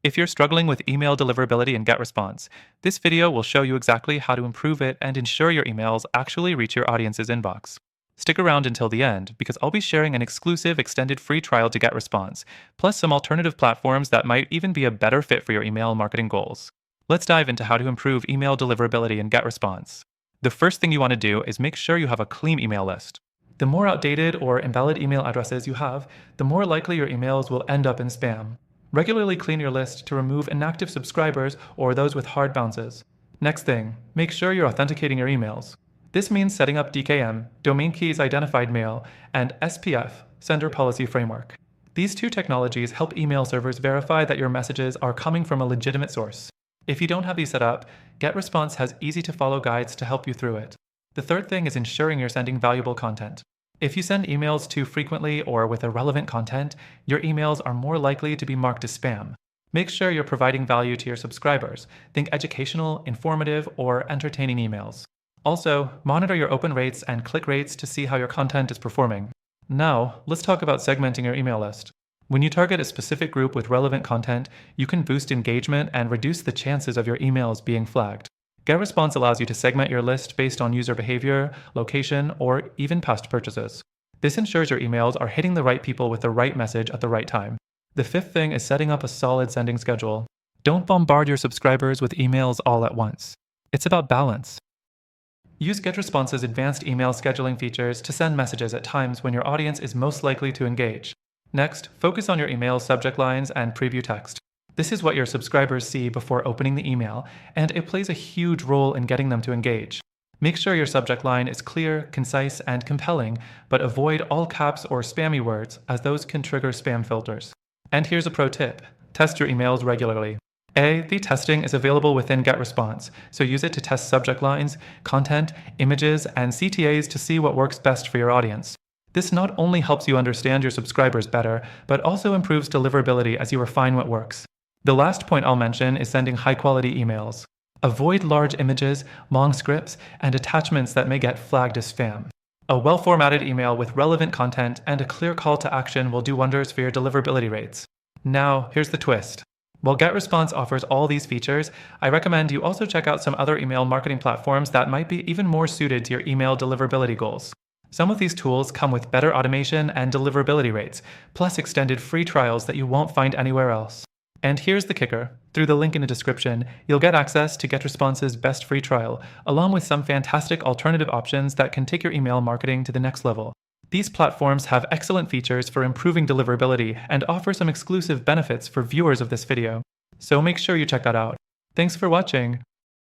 If you're struggling with email deliverability in GetResponse, this video will show you exactly how to improve it and ensure your emails actually reach your audience's inbox. Stick around until the end because I'll be sharing an exclusive extended free trial to GetResponse, plus some alternative platforms that might even be a better fit for your email marketing goals. Let's dive into how to improve email deliverability in GetResponse. The first thing you want to do is make sure you have a clean email list. The more outdated or invalid email addresses you have, the more likely your emails will end up in spam. Regularly clean your list to remove inactive subscribers or those with hard bounces. Next thing, make sure you're authenticating your emails. This means setting up DKM, Domain Keys Identified Mail, and SPF, Sender Policy Framework. These two technologies help email servers verify that your messages are coming from a legitimate source. If you don't have these set up, GetResponse has easy-to-follow guides to help you through it. The third thing is ensuring you're sending valuable content. If you send emails too frequently or with irrelevant content, your emails are more likely to be marked as spam. Make sure you're providing value to your subscribers. Think educational, informative, or entertaining emails. Also, monitor your open rates and click rates to see how your content is performing. Now, let's talk about segmenting your email list. When you target a specific group with relevant content, you can boost engagement and reduce the chances of your emails being flagged. GetResponse allows you to segment your list based on user behavior, location, or even past purchases. This ensures your emails are hitting the right people with the right message at the right time. The fifth thing is setting up a solid sending schedule. Don't bombard your subscribers with emails all at once. It's about balance. Use GetResponse's advanced email scheduling features to send messages at times when your audience is most likely to engage. Next, focus on your email subject lines and preview text. This is what your subscribers see before opening the email, and it plays a huge role in getting them to engage. Make sure your subject line is clear, concise, and compelling, but avoid all caps or spammy words, as those can trigger spam filters. And here's a pro tip. Test your emails regularly. The testing is available within GetResponse, so use it to test subject lines, content, images, and CTAs to see what works best for your audience. This not only helps you understand your subscribers better, but also improves deliverability as you refine what works. The last point I'll mention is sending high-quality emails. Avoid large images, long scripts, and attachments that may get flagged as spam. A well-formatted email with relevant content and a clear call to action will do wonders for your deliverability rates. Now, here's the twist. While GetResponse offers all these features, I recommend you also check out some other email marketing platforms that might be even more suited to your email deliverability goals. Some of these tools come with better automation and deliverability rates, plus extended free trials that you won't find anywhere else. And here's the kicker. Through the link in the description, you'll get access to GetResponse's best free trial, along with some fantastic alternative options that can take your email marketing to the next level. These platforms have excellent features for improving deliverability and offer some exclusive benefits for viewers of this video. So make sure you check that out. Thanks for watching.